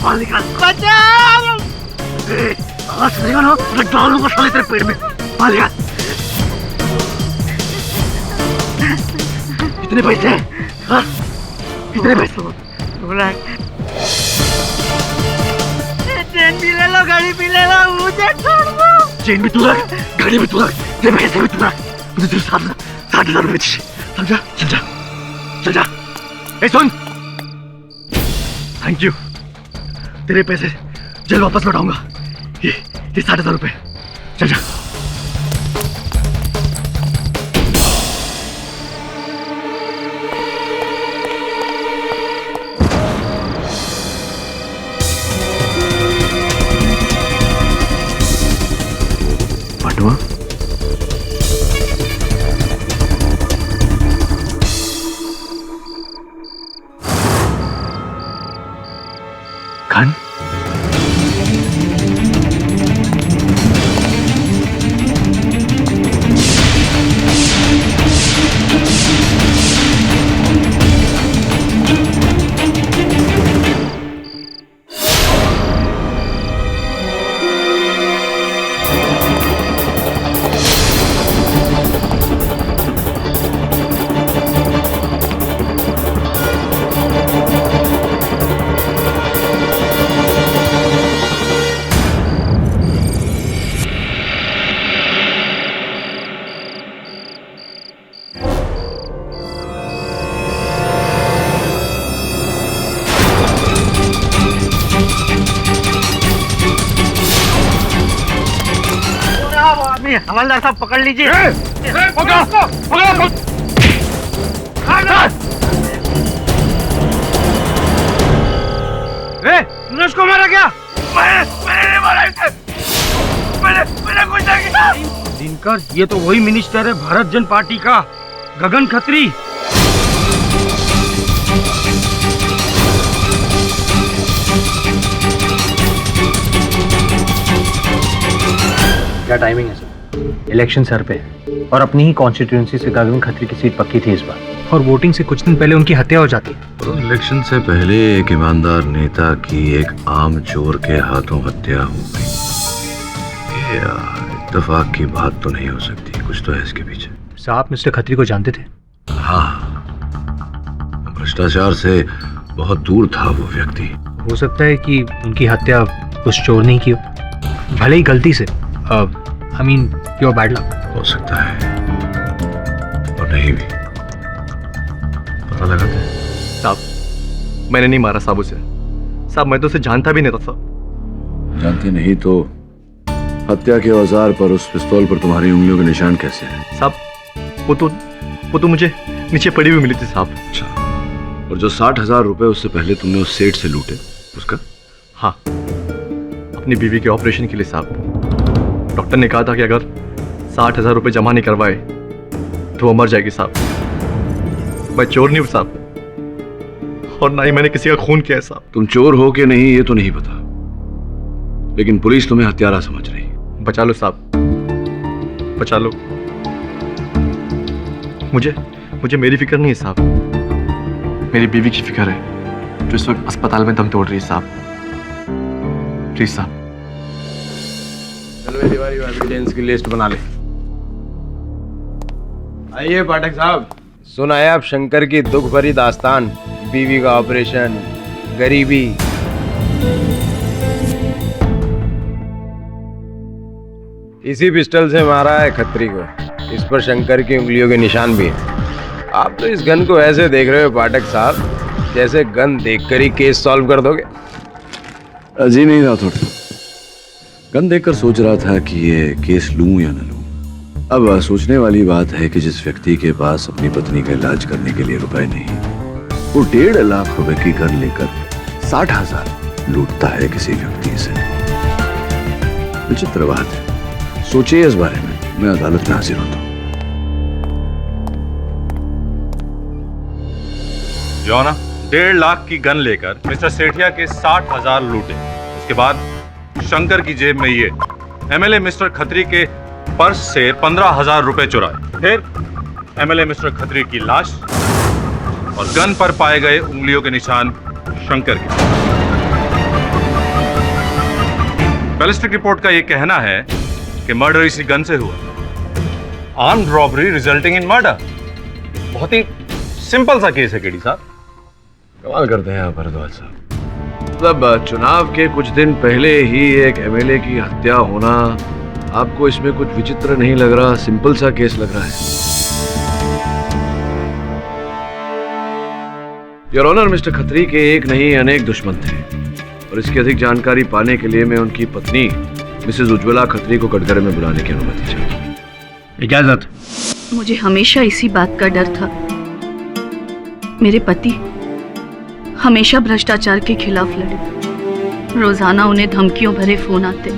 बाल निकाल। बचाओ! आवाज सुनेगा ना तो मैं डाल दूंगा साले तेरे पेट में। बाल निकाल। कितने पैसे हैं? हाँ? कितने पैसे? 2 लाख। चेन भी ले लो, गाड़ी भी ले लो, मुझे छोड़ दो। चेन भी तू रख, गाड़ी भी तू रख, तेरे पैसे भी तू रख। मुझे तेरे 60,000 रुपए चाहिए। समझा? चल जा, चल जा। ए सुन, थैंक यू। तेरे पैसे जल्द वापस लौटाऊंगा। ये 60,000 रुपए। चल जा। पांडवा, खान, हवलदार साहब पकड़ लीजिए। तूने उसको मारा क्या? मैंने नहीं मारा इसे। मैंने कुछ नहीं किया। दिनकर, ये तो वही मिनिस्टर है भारत जन पार्टी का, गगन खत्री। क्या टाइमिंग है सर? इलेक्शन सर पे और अपनी ही कॉन्स्टिट्यूएंसी से गगन खत्री की सीट पक्की थी इस बार, और वोटिंग से कुछ दिन पहले उनकी हत्या हो जाती है। तो इलेक्शन से पहले एक ईमानदार नेता की एक आम चोर के हाथों हत्या हो गई। ये इत्तेफाक की बात तो नहीं हो सकती, कुछ तो है इसके पीछे। साहब मिस्टर खत्री को जानते थे? हाँ, भ्रष्टाचार से बहुत दूर था वो व्यक्ति। हो सकता है कि उनकी हत्या उस चोर ने की हो, भले ही गलती से। I mean, your bad luck. हो सकता है और नहीं भी। पता लगाते हैं। साहब, मैंने नहीं मारा साहब उसे। साहब, मैं तो उसे जानता भी नहीं था साहब। जानते नहीं तो हत्या के औजार पर, उस पिस्तौल पर तुम्हारी उंगलियों के निशान कैसे हैं? साहब, वो तो मुझे नीचे पड़ी हुई मिली थी साहब। अच्छा, और जो 60,000 रुपए उससे पहले तुमने उस सेठ से लूटे, उसका? हाँ, अपनी बीवी के ऑपरेशन के लिए साहब। डॉक्टर ने कहा था कि अगर 60,000 रुपए जमा नहीं करवाए तो वो मर जाएगी साहब। मैं चोर नहीं हूं साहब, और ना ही मैंने किसी का खून किया है साहब। तुम चोर हो कि नहीं ये तो नहीं पता, लेकिन पुलिस तुम्हें हत्यारा समझ रही। बचा लो साहब, बचा लो मुझे मेरी फिक्र नहीं है साहब, मेरी बीवी की फिक्र है जो इस वक्त अस्पताल में दम तोड़ रही है साहब। प्लीज साहब, तिवारी एविडेंस की लिस्ट बना ले। आइए पाठक साहब, सुनाए आप शंकर की दुख भरी दास्तान, बीवी का ऑपरेशन, गरीबी। इसी पिस्टल से मारा है खत्री को, इस पर शंकर की उंगलियों के निशान भी हैं। आप तो इस गन को ऐसे देख रहे हो पाठक साहब जैसे गन देखकर ही केस सॉल्व कर दोगे। अजी नहीं रहा थोड़ा, गन देखकर सोच रहा था कि ये केस लूं या न लूं। अब सोचने वाली बात है कि जिस व्यक्ति के पास अपनी पत्नी का इलाज करने के लिए रुपए नहीं, वो 1.5 लाख रुपए की गन लेकर 60,000 लूटता है किसी व्यक्ति से। विचित्र बात है, सोचिए इस बारे में। मैं अदालत में हाजिर होता हूं। जो ना 1.5 लाख की गन लेकर मिस्टर सेठिया के 60,000 लूटे। उसके बाद शंकर की जेब में ये एमएलए मिस्टर खत्री के पर्स से 15,000 रुपए चुराए। फिर एमएलए मिस्टर खत्री की लाश और गन पर पाए गए उंगलियों के निशान शंकर के। बैलिस्टिक रिपोर्ट का ये कहना है कि मर्डर इसी गन से हुआ। Armed robbery resulting in murder. बहुत ही सिंपल सा केस है केडी साहब। कमाल करते हैं आप भारद्वाज साहब। मतलब चुनाव के कुछ दिन पहले ही एक एमएलए की हत्या होना आपको इसमें कुछ विचित्र नहीं लग रहा? सिंपल सा केस लग रहा है। योर ऑनर, मिस्टर खत्री के एक नहीं अनेक दुश्मन थे और इसकी अधिक जानकारी पाने के लिए मैं उनकी पत्नी मिसेज उज्ज्वला खत्री को कटघरे में बुलाने की अनुमति चाहिए। इजाजत। मुझे हमेशा इसी बात का डर था। मेरे पति हमेशा भ्रष्टाचार के खिलाफ लड़े। रोजाना उन्हें धमकियों भरे फोन आते,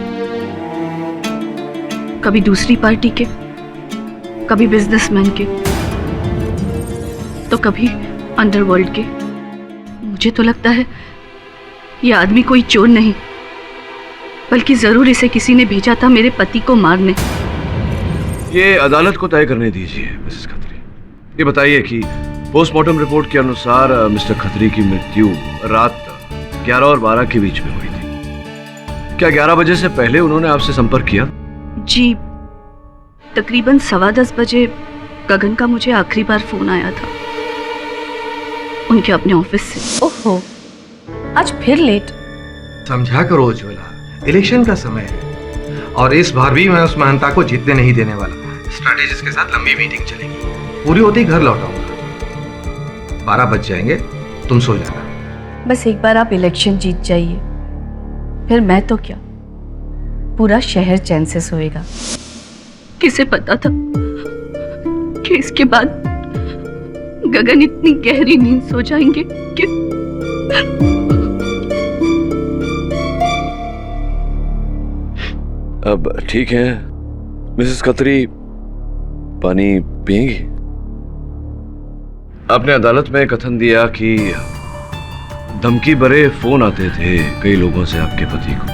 कभी दूसरी पार्टी के, कभी बिजनेसमैन के, तो कभी अंडरवर्ल्ड के। मुझे तो लगता है ये आदमी कोई चोर नहीं, बल्कि जरूर इसे किसी ने भेजा था मेरे पति को मारने। ये अदालत को तय करने दीजिए मिसेस खत्री। ये बताइए कि पोस्टमार्टम रिपोर्ट के अनुसार मिस्टर खत्री की मृत्यु रात 11 और 12 के बीच में हुई थी। क्या 11 बजे से पहले उन्होंने आपसे संपर्क किया? जी, तकरीबन 10:15 बजे गगन का मुझे आखिरी बार फोन आया था उनके अपने ऑफिस से। ओहो, आज फिर लेट। समझा करो उज्ज्वला, इलेक्शन का समय है और इस बार भी मैं उस महानता को जीतने नहीं देने वाला। स्ट्रैटेजिस्ट के साथ लंबी मीटिंग चलेगी, पूरी होते ही घर लौट आऊंगा। 12 बज जाएंगे, तुम सो जाना। बस एक बार आप इलेक्शन जीत जाइए, फिर मैं तो क्या, पूरा शहर चैन से सोएगा। किसे पता था कि इसके बाद गगन इतनी गहरी नींद सो जाएंगे कि अब ठीक है मिसेस खत्री, पानी पिएंगी? आपने अदालत में कथन दिया कि धमकी भरे फोन आते थे कई लोगों से आपके पति को।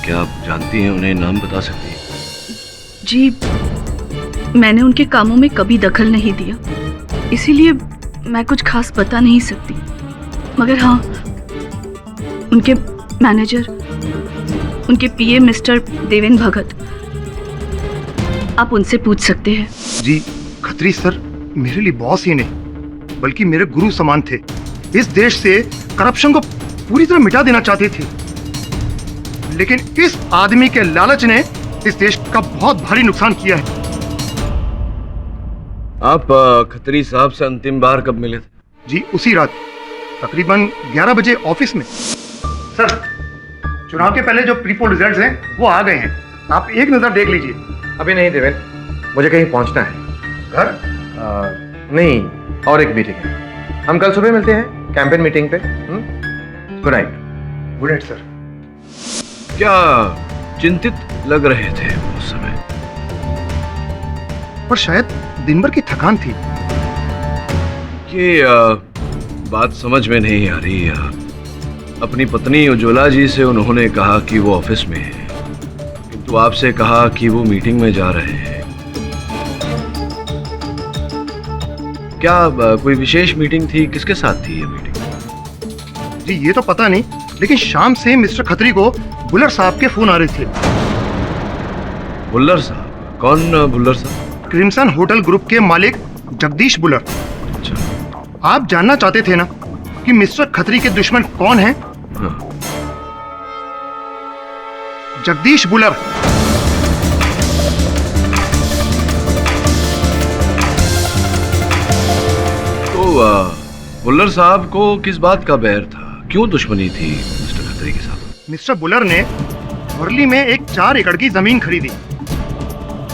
क्या आप जानती हैं उन्हें? नाम बता सकती हैं? जी, मैंने उनके कामों में कभी दखल नहीं दिया, इसीलिए मैं कुछ खास बता नहीं सकती। मगर हाँ, उनके मैनेजर, उनके पीए मिस्टर देवेंद्र भगत, आप उनसे पूछ सकते हैं। जी, खत्री सर मेरे लिए बॉस ही नहीं बल्कि मेरे गुरु समान थे। इस देश से करप्शन को पूरी तरह मिटा देना चाहते थे, लेकिन इस आदमी के लालच ने इस देश का बहुत भारी नुकसान किया है। आप खत्री साहब से अंतिम बार कब मिले थे? जी, उसी रात तकरीबन 11 बजे ऑफिस में। सर, चुनाव के पहले जो प्री पोल रिजल्ट्स हैं वो आ गए हैं, आप एक नजर देख लीजिए। अभी नहीं देवेंद्र, मुझे कहीं पहुंचना है। घर? नहीं, और एक मीटिंग है। हम कल सुबह मिलते हैं कैंपेन मीटिंग पे। Good night. Good night sir. क्या चिंतित लग रहे थे उस समय? पर शायद दिन भर की थकान थी। ये बात समझ में नहीं आ रही। अपनी पत्नी उज्ज्वला जी से उन्होंने कहा कि वो ऑफिस में है, किंतु आपसे कहा कि वो मीटिंग में जा रहे हैं। क्या कोई विशेष मीटिंग थी? किसके साथ थी ये मीटिंग? जी, ये तो पता नहीं, लेकिन शाम से मिस्टर खत्री को बुल्लर साहब के फोन आ रहे थे। बुल्लर साहब? कौन बुल्लर साहब? क्रिम्सन होटल ग्रुप के मालिक जगदीश बुल्लर। अच्छा। आप जानना चाहते थे ना कि मिस्टर खत्री के दुश्मन कौन हैं? हाँ। जगदीश बुल्लर। तो बुल्लर साहब को किस बात का बैर था? क्यों दुश्मनी थी मिस्टर खत्री के साथ? मिस्टर बुल्लर ने वर्ली में एक 4 एकड़ की जमीन खरीदी,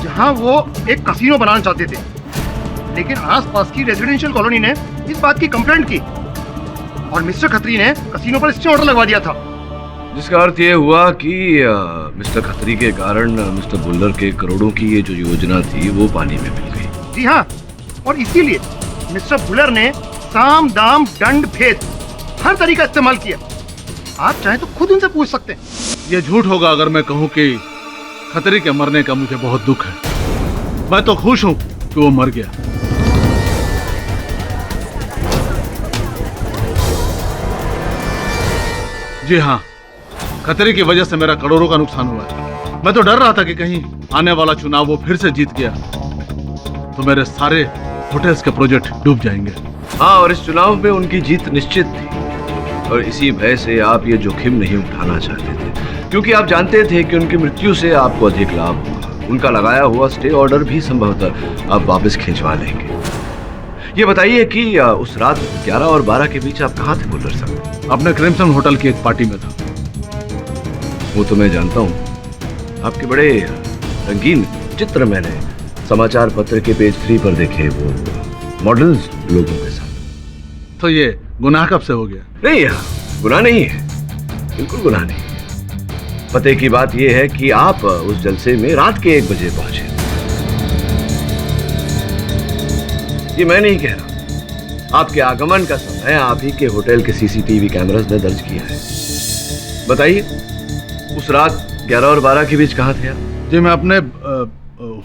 जहां वो एक कसीनो बनाना चाहते थे, लेकिन आसपास की रेजिडेंशियल कॉलोनी ने इस बात की कंप्लेंट की और मिस्टर खत्री ने कसीनो पर स्टे ऑर्डर लगवा दिया था। जिसका अर्थ ये हुआ कि मिस्टर खत्री के कारण मिस्टर बुल्लर के करोड़ों की ये जो योजना थी वो पानी में मिल गई। जी हाँ, और इसीलिए मिस्टर बुल्लर ने साम दाम दंड भेद हर तरीका इस्तेमाल किया। आप चाहें तो खुद उनसे पूछ सकते हैं। ये झूठ होगा अगर मैं कहूं कि खत्री के मरने का मुझे बहुत दुख है। मैं तो खुश हूं कि वो मर गया। जी हाँ, खतरे की वजह से मेरा करोड़ों का नुकसान हुआ है। मैं तो डर रहा था कि कहीं आने वाला चुनाव वो फिर से जीत गया तो मेरे सारे होटल्स के प्रोजेक्ट डूब जाएंगे। हाँ, और इस चुनाव में उनकी जीत निश्चित थी और इसी भय से आप ये जोखिम नहीं उठाना चाहते थे, क्योंकि आप जानते थे कि उनकी मृत्यु से आपको अधिक लाभ होगा। उनका लगाया हुआ स्टे ऑर्डर भी संभवतः आप वापस खिंचवा लेंगे। ये बताइए कि उस रात 11 और 12 के बीच आप कहाँ थे बुल्लर साहब? अपने क्रिम्सन होटल की एक पार्टी में था। वो तो मैं जानता हूँ, आपके बड़े रंगीन चित्र मैंने समाचार पत्र के पेज 3 पर देखे, वो मॉडल्स लोगों के साथ। तो ये गुनाह कब से हो गया? नहीं, गुनाह नहीं है, बिल्कुल गुनाह नहीं। पते की बात यह है कि आप उस जलसे में रात के 1 बजे पहुंचे। ये मैं नहीं कह रहा, आपके आगमन का समय आप ही के होटल के सीसीटीवी कैमरास ने दर्ज किया है। बताइए, उस रात 11 और 12 के बीच कहाँ थे आप? जी, मैं अपने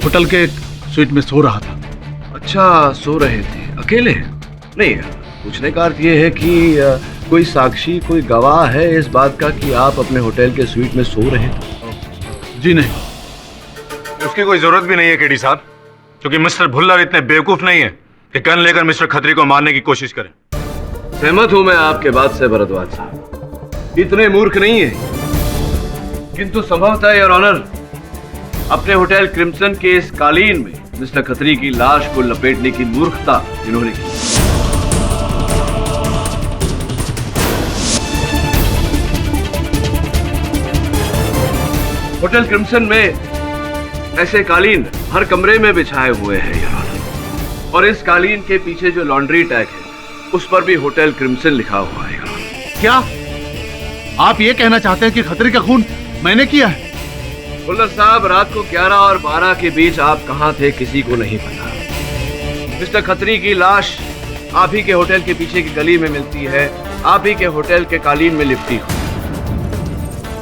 होटल के स्वीट में सो रहा था। अच्छा, सो रहे थे अकेले? नहीं, पूछने का अर्थ ये है कि कोई साक्षी, कोई गवाह है इस बात का कि आप अपने होटल के स्वीट में सो रहे थे? जी नहीं। उसकी कोई जरूरत भी नहीं है केडी साहब, क्योंकि मिस्टर भुल्लर इतने बेवकूफ नहीं है कि गन लेकर मिस्टर खत्री को मारने की कोशिश करें। सहमत हूं मैं आपके बात से भरद्वाज साहब, इतने मूर्ख नहीं है, किंतु संभवतः योर ऑनर अपने होटल क्रिम्सन के इस कालीन में मिस्टर खत्री की लाश को लपेटने की मूर्खता इन्होंने की। होटल क्रिम्सन में ऐसे कालीन हर कमरे में बिछाए हुए हैं योर ऑनर, और इस कालीन के पीछे जो लॉन्ड्री टैग है उस पर भी होटल क्रिम्सन लिखा हुआ है। क्या आप ये कहना चाहते हैं कि खतरी का खून मैंने किया है? बुल्लर साहब, रात को 11 और 12 के बीच आप कहां थे किसी को नहीं पता। मिस्टर खत्री की लाश आप ही के होटल के पीछे की गली में मिलती है, आप ही के होटल के कालीन में लिपटी हुई।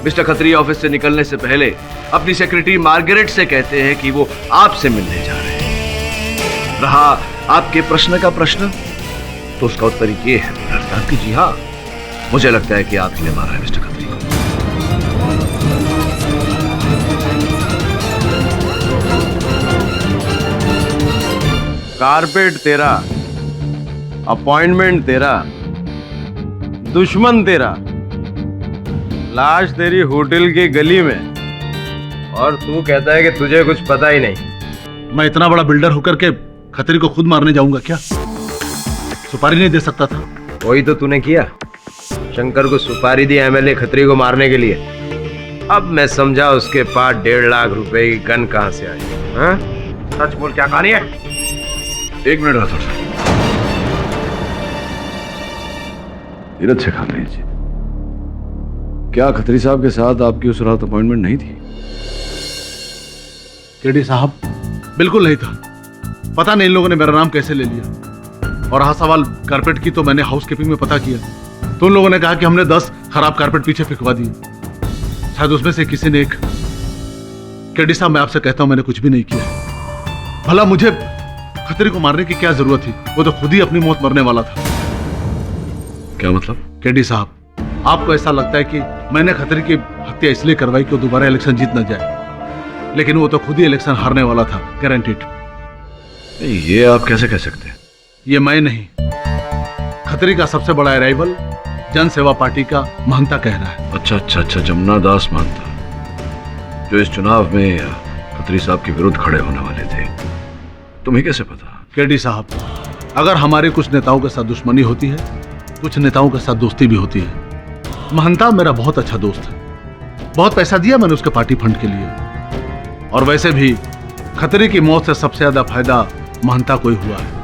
मिस्टर खत्री ऑफिस से निकलने से पहले अपनी सेक्रेटरी मार्गरेट से कहते हैं कि वो आपसे मिलने जा रहे हैं। रहा आपके प्रश्न का प्रश्न, तो उसका उत्तर ये है बुल्लर साहब कि जी हाँ, मुझे लगता है कि आप ही ने मारा है मिस्टर खत्री को। कारपेट तेरा, अपॉइंटमेंट तेरा, दुश्मन तेरा, लाश तेरी होटल की गली में, और तू कहता है कि तुझे कुछ पता ही नहीं। मैं इतना बड़ा बिल्डर होकर के खतरी को खुद मारने जाऊंगा क्या? सुपारी नहीं दे सकता था? वही तो तूने किया, शंकर को सुपारी दी एमएलए खत्री को मारने के लिए। अब मैं समझा उसके पास 1.5 लाख रुपए की गन कहां से आई। हाँ, सच बोल, क्या कहानी है? 1 मिनट राठौर साहब, धीरज से काम लीजिए। क्या खत्री साहब के साथ आपकी उस रात अपॉइंटमेंट नहीं थी? केडी साहब, बिल्कुल नहीं था। पता नहीं इन लोगों ने मेरा नाम कैसे ले लिया। और हाँ, सवाल कारपेट की तो मैंने हाउस कीपिंग में पता किया, तो उन लोगों ने कहा कि हमने 10 खराब कारपेट पीछे फेंकवा दिए। शायद उसमें से किसी ने एक। केडी साहब, मैं आपसे कहता हूं, मैंने कुछ भी नहीं किया। भला मुझे खतरे को मारने की क्या जरूरत थी? वो तो खुद ही अपनी मौत मरने वाला था। क्या मतलब? केडी साहब, आपको ऐसा लगता है कि मैंने खतरे की हत्या इसलिए करवाई कि वो दोबारा इलेक्शन जीत न जाए, लेकिन वो तो खुद ही इलेक्शन हारने वाला था, गारंटीड। ये आप कैसे कह सकते हैं? ये मैं नहीं, खतरे का सबसे बड़ा अराइवल जन सेवा पार्टी का महंता कह रहा है। अच्छा, जमुना दास महंता, जो इस चुनाव में खत्री साहब के विरुद्ध खड़े होने वाले थे। तुम्हें कैसे पता? केडी साहब, अगर हमारे कुछ नेताओं के साथ दुश्मनी होती है, कुछ नेताओं के साथ दोस्ती भी होती है। महंता मेरा बहुत अच्छा दोस्त है, बहुत पैसा दिया मैंने उसके पार्टी फंड के लिए। और वैसे भी खतरे की मौत से सबसे ज्यादा फायदा महंता को ही हुआ है।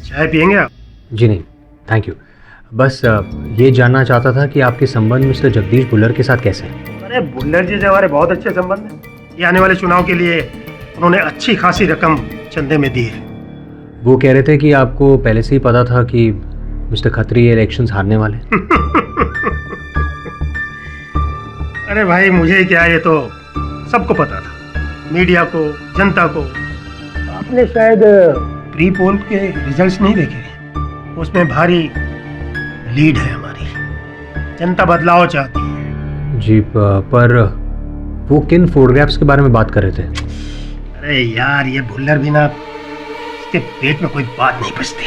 चाय पियेंगे आप? जी नहीं, थैंक यू। बस ये जानना चाहता था कि आपके संबंध मिस्टर जगदीश भुल्लर के साथ कैसे हैं? अरे भुल्लर जी से हमारे बहुत अच्छे संबंध हैं। ये आने वाले चुनाव के लिए उन्होंने अच्छी खासी रकम चंदे में दी है। वो कह रहे थे कि आपको पहले से ही पता था कि मिस्टर खत्री ये इलेक्शंस हारने वाले। अरे भाई, मुझे क्या, ये तो सबको पता था, मीडिया को, जनता को। आपने शायद प्री पोल के रिजल्ट्स नहीं देखे, उसमें भारी लीड है हमारी, जनता बदलाव चाहती है। जी पर वो किन फोटोग्राफ्स के बारे में बात कर रहे थे? अरे यार ये भुल्लर भी ना, इसके पेट में कोई बात नहीं बचती।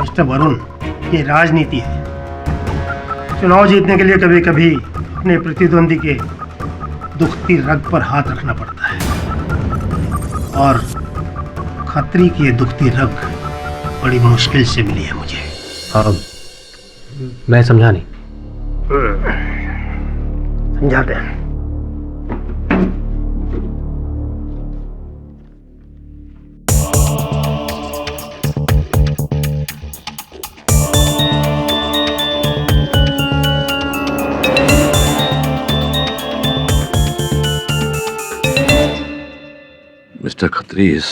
मिस्टर वरुण, ये राजनीति है। चुनाव जीतने के लिए कभी कभी अपने प्रतिद्वंदी के दुखती रग पर हाथ रखना पड़ता है, और खतरी की ये दुखती रग बड़ी मुश्किल से मिली है मुझे। मैं समझा नहीं। समझाते हैं। मिस्टर खत्री इस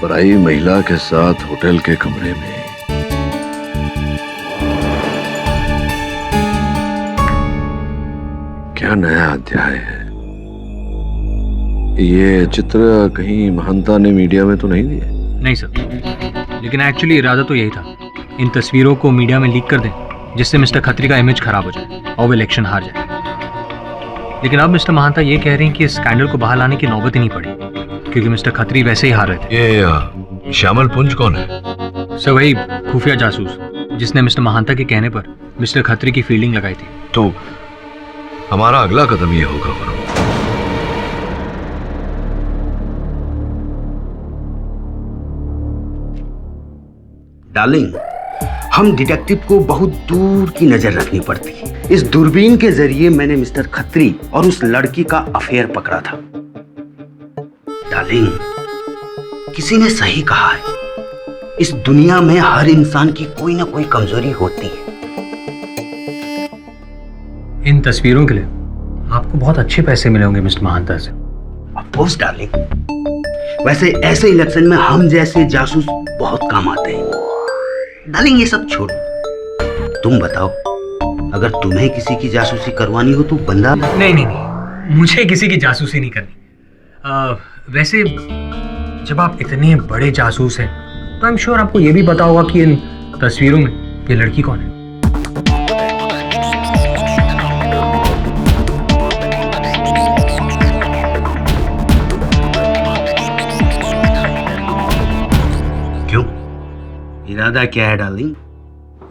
पराई महिला के साथ होटल के कमरे में क्या नया अध्याय है? ये चित्र कहीं महंता ने मीडिया में तो नहीं दिए? नहीं सर, लेकिन एक्चुअली इरादा तो यही था, इन तस्वीरों को मीडिया में लीक कर दें जिससे मिस्टर खत्री का इमेज खराब हो जाए और वो इलेक्शन हार जाए। लेकिन अब मिस्टर महंता ये कह रहे हैं कि इस स्कैंडल को बाहर लाने की नौबत ही नहीं पड़ी, क्योंकि मिस्टर खत्री वैसे ही हार रहे थे। ये श्यामल पुंज कौन है? सर वही खुफिया जासूस जिसने मिस्टर महंता के कहने पर मिस्टर खत्री की फील्डिंग लगाई थी। तो हमारा अगला कदम ये होगा वरुण, डार्लिंग, हम डिटेक्टिव को बहुत दूर की नजर रखनी पड़ती है। इस दूरबीन के जरिए मैंने मिस्टर खत्री और उस लड़की का अफेयर पकड़ा था। डार्लिंग, किसी ने सही कहा है, इस दुनिया में हर इंसान की कोई ना कोई कमजोरी होती है। इन तस्वीरों के लिए आपको बहुत अच्छे पैसे मिले होंगे मिस्टर महंता से। ऑफ कोर्स डार्लिंग, वैसे ऐसे इलेक्शन में हम जैसे जासूस बहुत काम आते हैं। डार्लिंग ये सब छोड़ो, तुम बताओ, अगर तुम्हें किसी की जासूसी करवानी हो तो बंदा। नहीं, मुझे किसी की जासूसी नहीं करनी। वैसे जब आप इतने बड़े जासूस हैं तो आई एम श्योर आपको ये भी पता होगा कि इन तस्वीरों में ये लड़की कौन है। क्यों, इरादा क्या है डार्लिंग?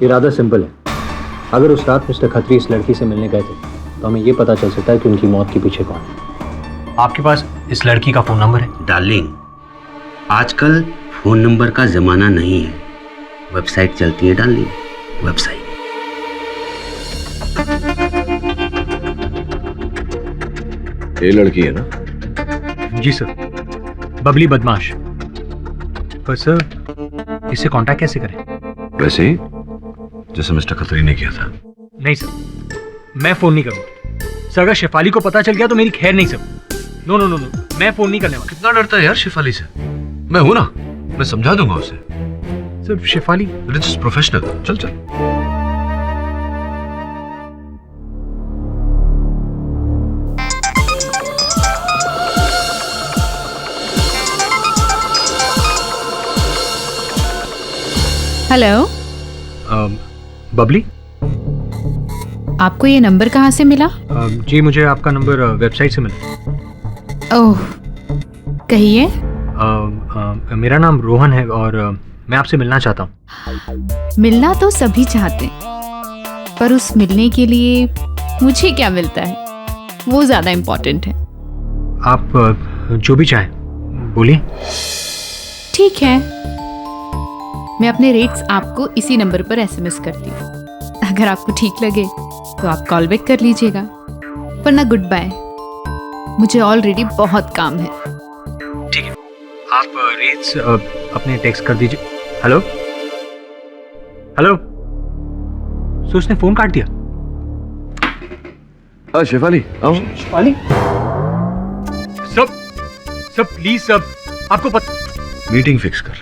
इरादा सिंपल है, अगर उस रात मिस्टर खत्री इस लड़की से मिलने गए थे तो हमें ये पता चल सकता है कि उनकी मौत के पीछे कौन है। आपके पास इस लड़की का फोन नंबर है? डार्लिंग, आजकल फोन नंबर का जमाना नहीं है, वेबसाइट चलती है डार्लिंग, वेबसाइट। ये लड़की है ना? जी सर, बबली बदमाश। पर सर इससे कांटेक्ट कैसे करें? वैसे ही जैसे मिस्टर खत्री ने किया था। नहीं सर, मैं फोन नहीं करूंगा। सर अगर शेफाली को पता चल गया तो मेरी खैर नहीं सर। नो, मैं फोन नहीं करने वाला। कितना डरता है यार शेफाली से? मैं हूं ना, मैं समझा दूंगा उसे। Sir Shefali it's professional. चल हेलो। बबली, आपको ये नंबर कहाँ से मिला? जी मुझे आपका नंबर वेबसाइट से मिला। ओह, कहिए। मेरा नाम रोहन है और मैं आपसे मिलना चाहता हूँ। मिलना तो सभी चाहते हैं, पर उस मिलने के लिए मुझे क्या मिलता है वो ज्यादा इम्पोर्टेंट है। आप जो भी चाहें बोलिए। ठीक है, मैं अपने रेट्स आपको इसी नंबर पर एसएमएस करती हूँ। अगर आपको ठीक लगे तो आप कॉल बैक कर लीजिएगा, वरना गुड बाय, मुझे ऑलरेडी बहुत काम है। ठीक है, आप रेट्स अपने टेक्स्ट कर दीजिए। हेलो, सो उसने फोन काट दिया। शेफाली आओ। शेफाली, सब प्लीज सब, आपको पता। मीटिंग फिक्स कर।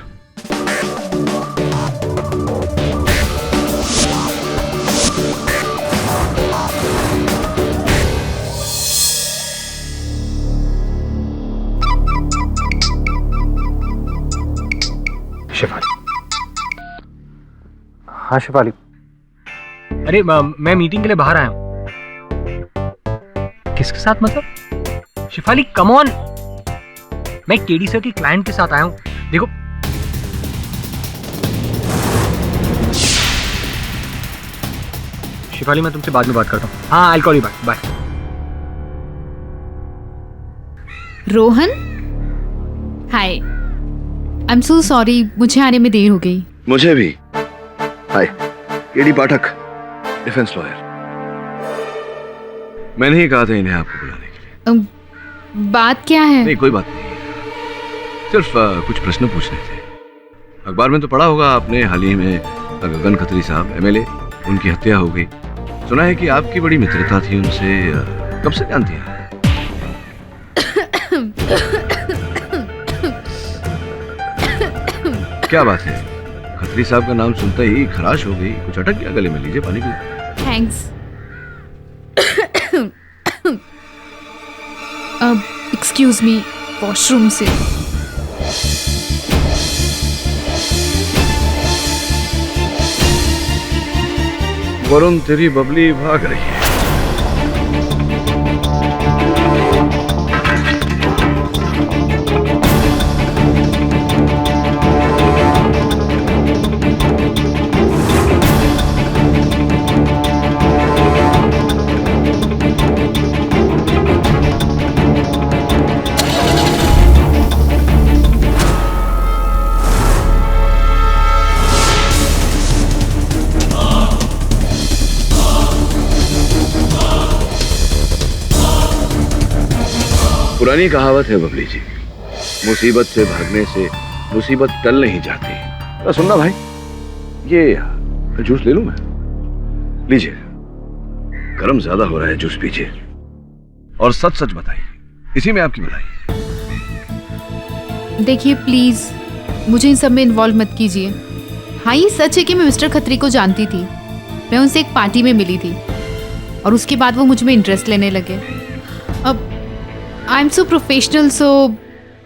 हाँ शिफाली। अरे मैं मीटिंग के लिए बाहर आया हूँ। किसके साथ मतलब? शिफाली कम ऑन, मैं केडी सर की क्लाइंट के साथ आया हूँ। देखो शिफाली, मैं तुमसे बाद में बात करता हूँ। हाँ, I call you back, bye. Rohan, hi, I am so sorry, मुझे आने में देर हो गई। मुझे भी। Hi, KD Pathak, defence lawyer. मैंने ही कहा था इन्हें आपको बुलाने के लिए। बात क्या है? नहीं, कोई बात नहीं, सिर्फ कुछ प्रश्न पूछने थे। अखबार में तो पढ़ा होगा आपने, हाल ही में गगन खत्री साहब एमएलए, उनकी हत्या हो गई। सुना है कि आपकी बड़ी मित्रता थी उनसे, कब से जानती हैं? क्या बात है, खत्री साहब का नाम सुनते ही खराश हो गई, कुछ अटक गया गले में? लीजिए पानी पीजिए। थैंक्स। एक्सक्यूज मी, वॉशरूम से। वरुण, तेरी बबली भाग रही है। पुरानी कहावत है बबली जी, मुसीबत से भागने से मुसीबत टल नहीं जाती। सुनना भाई, ये जूस ले लूं मैं? लीजिए, गर्म ज्यादा हो रहा है, जूस पीजिए और सच सच बताइए, इसी में आपकी भलाई। देखिए प्लीज, मुझे इन सब में इन्वॉल्व मत कीजिए। हाँ, ये सच है कि मैं मिस्टर खत्री को जानती थी। मैं उनसे एक पार्टी में मिली थी और उसके बाद वो मुझ में इंटरेस्ट लेने लगे। अब आई एम सो प्रोफेशनल, सो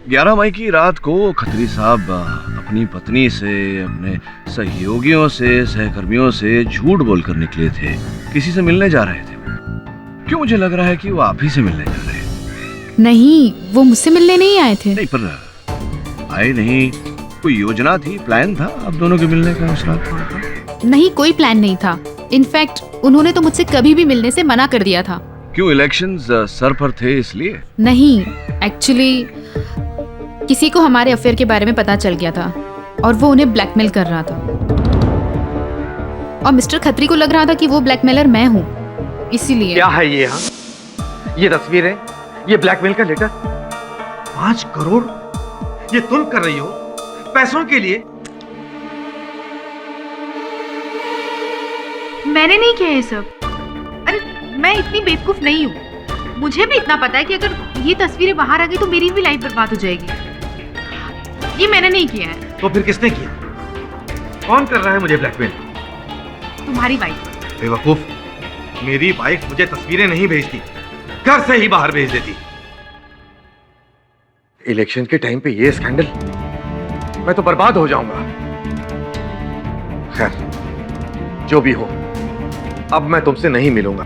11 मई की रात को खत्री साहब अपनी पत्नी से, अपने सहयोगियों से, सहकर्मियों से झूठ बोलकर निकले थे, किसी से मिलने जा रहे थे। क्यों मुझे लग रहा है कि वो आप ही से मिलने जा रहे हैं। नहीं, वो मुझसे मिलने नहीं आए थे। नहीं, पर आए नहीं, कोई योजना थी, प्लान था आप दोनों के मिलने का उस रात? नहीं, कोई प्लान नहीं था। इनफैक्ट उन्होंने तो मुझसे कभी भी मिलने से मना कर दिया था। क्यों, इलेक्शंस सर पर थे इसलिए? नहीं, एक्चुअली किसी को हमारे अफेयर के बारे में पता चल गया था और वो उन्हें ब्लैकमेल कर रहा था। और मिस्टर खत्री को लग रहा था कि वो ब्लैकमेलर मैं हूँ, इसीलिए। क्या है ये? यहाँ ये तस्वीरें, ये ब्लैकमेल का लेटर, 5 करोड़ ये तुम कर रही हो पैसों के लिए? मैंने नहीं किया ये सब। अरे मैं इतनी बेवकूफ नहीं हूँ। मुझे भी इतना पता है कि अगर ये तस्वीरें बाहर आ गई तो मेरी भी लाइफ बर्बाद हो जाएगी। ये मैंने नहीं किया है। तो फिर किसने किया? कौन कर रहा है मुझे ब्लैकमेल? तुम्हारी वाइफ। बेवकूफ, मेरी वाइफ मुझे तस्वीरें नहीं भेजती, घर से ही बाहर भेज देती। इलेक्शन के टाइम पे ये स्कैंडल, मैं तो बर्बाद हो जाऊंगा। खैर, जो भी हो, अब मैं तुमसे नहीं मिलूंगा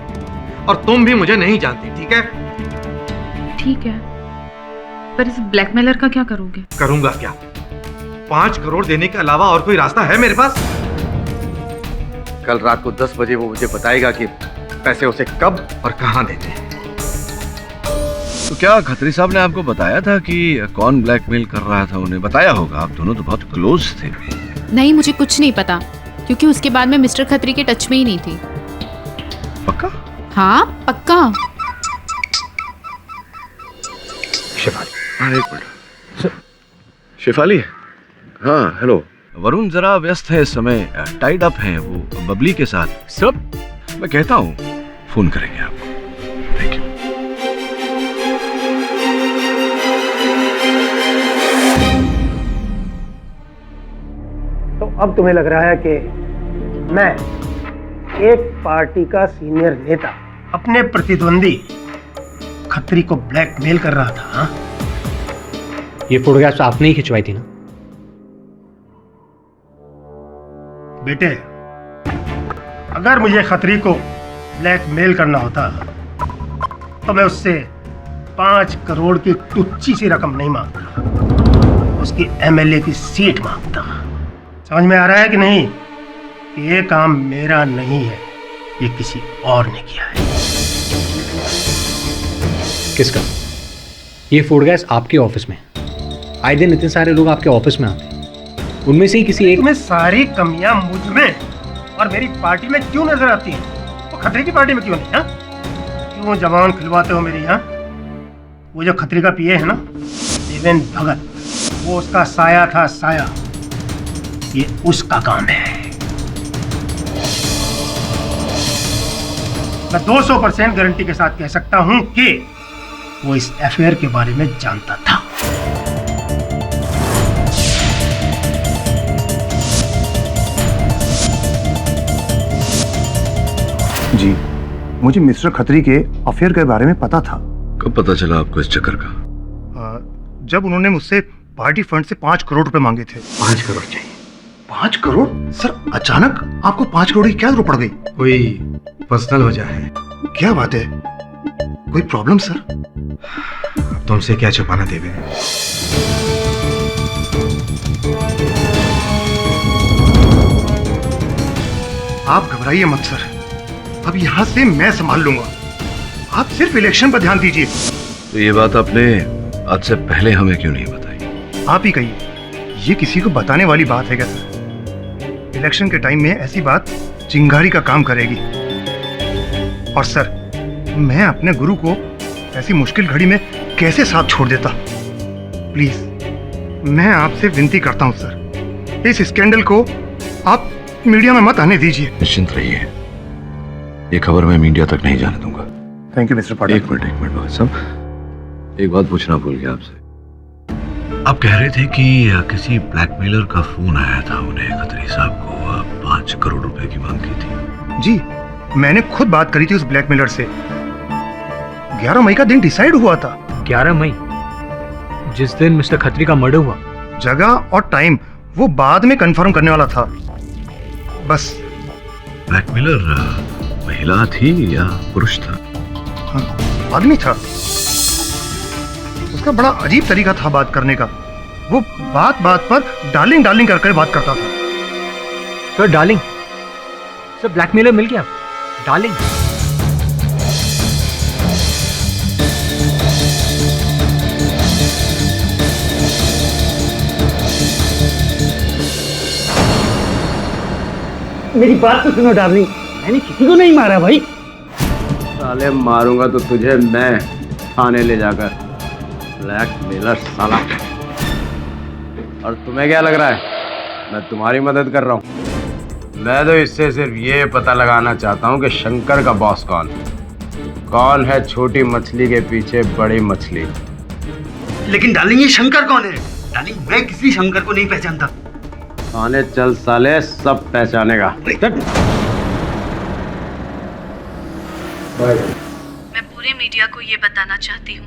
और तुम भी मुझे नहीं जानती, ठीक है? ठीक है, पर इस ब्लैकमेलर का क्या करोगे? करूंगा क्या? 5 करोड़ देने के अलावा और कोई रास्ता है मेरे पास? कल रात को 10 बजे वो मुझे बताएगा कि पैसे उसे कब और कहां देने हैं। तो क्या खत्री साहब ने आपको बताया था कि कौन ब्लैकमेल कर रहा था? उन्हें बताया होगा, आप दोनों तो बहुत क्लोज थे। नहीं, मुझे कुछ नहीं पता, क्योंकि उसके बाद मैं मिस्टर खत्री के टच में ही नहीं थी। पक्का? हाँ, पक्का। शिफाली। हाँ, एक मिनट। शिफाली? हाँ, हेलो। वरुण जरा व्यस्त है इस समय, टाइड अप है वो बबली के साथ। सब मैं कहता हूँ, फोन करेंगे आपको। Thank you. तो अब तुम्हें लग रहा है कि मैं, एक पार्टी का सीनियर नेता, अपने प्रतिद्वंदी खत्री को ब्लैकमेल कर रहा था? हाँ? ये फोटोग्राफ्स आपने ही खिंचवाई थी ना? बेटे, अगर मुझे खत्री को ब्लैकमेल करना होता तो मैं उससे 5 करोड़ की टुच्ची सी रकम नहीं मांगता, उसकी एमएलए की सीट मांगता। समझ में आ रहा है कि नहीं कि ये काम मेरा नहीं है, ये किसी और ने किया है। किसका? ये फूड गैस आपके ऑफिस में, आए दिन इतने सारे लोग आपके ऑफिस में आते हैं, उनमें से ही किसी एक में सारी कमियां मुझ में और मेरी पार्टी में क्यों नजर आती हैं? वो खतरे की पार्टी में क्यों नहीं? क्यों जवान खिलवाते हो मेरी? यहाँ वो जो खतरे का पीए है ना, देवेंद्र भगत, वो उसका साया था, साया। ये उसका काम है। मैं 200% गारंटी के साथ कह सकता हूं कि वो इस अफेयर के बारे में जानता था। जी, मुझे मिस्टर खत्री के अफेयर के बारे में पता था। कब पता चला आपको इस चक्कर का? जब उन्होंने मुझसे पार्टी फंड से 5 करोड़ रुपए मांगे थे। 5 करोड़ चाहिए? 5 करोड़? सर अचानक आपको 5 करोड़ की क्या जरूरत पड़ गई? कोई पर्सनल वजह है? क्या बात है, कोई प्रॉब्लम सर? तुमसे क्या छुपाना देवे? आप घबराइए मत सर, अब यहाँ से मैं संभाल लूंगा। आप सिर्फ इलेक्शन पर ध्यान दीजिए। तो ये बात आपने आज से पहले हमें क्यों नहीं बताई? आप ही कहिए, ये किसी को बताने वाली बात है क्या सर? इलेक्शन के टाइम में ऐसी बात चिंगारी का काम करेगी। और सर, मैं अपने गुरु को ऐसी मुश्किल घड़ी में कैसे साथ छोड़ देता? प्लीज मैं आपसे विनती करता हूं सर, इस स्कैंडल को आप मीडिया में मत आने दीजिए। निश्चिंत रहिए, ये खबर मैं मीडिया तक नहीं जाने दूंगा। Thank you mister Patil. एक मिनट भगत साहब, एक बात पूछना भूल गया आपसे। आप कह रहे थे कि किसी ब्लैकमेलर का फोन आया था उन्हें, खत्री साहब को 5 करोड़ रुपए की मांग की थी। जी, मैंने खुद बात करी थी उस ब्लैकमेलर से। 11 मई का दिन डिसाइड हुआ था। 11 मई? जिस दिन मिस्टर खत्री का मर्डर हुआ? जगह और टाइम वो बाद में कंफर्म करने वाला था बस। ब्लैकमेलर महिला थी या पुरुष था? हाँ, आदमी था। उसका बड़ा अजीब तरीका था बात करने का। वो बात बात पर डार्लिंग डार्लिंग करके बात करता था। Sir darling? सर ब्लैकमेलर मिल गया? डार्लिंग? मेरी बात तो सुनो डार्लिंग, मैंने किसी को नहीं मारा भाई। साले मारूंगा तो तुझे मैं थाने ले जाकर। ब्लैकमेलर साला। और तुम्हें क्या लग रहा है मैं तुम्हारी मदद कर रहा हूँ? मैं तो इससे सिर्फ ये पता लगाना चाहता हूँ कि शंकर का बॉस कौन है छोटी मछली के पीछे बड़ी मछली। लेकिन डार्लिंग, ये शंकर कौन है? डार्लिंग, मैं किसी शंकर को नहीं पहचानता। थाने चल साले, सब पहचानेगा। मैं पूरे मीडिया को ये बताना चाहती हूँ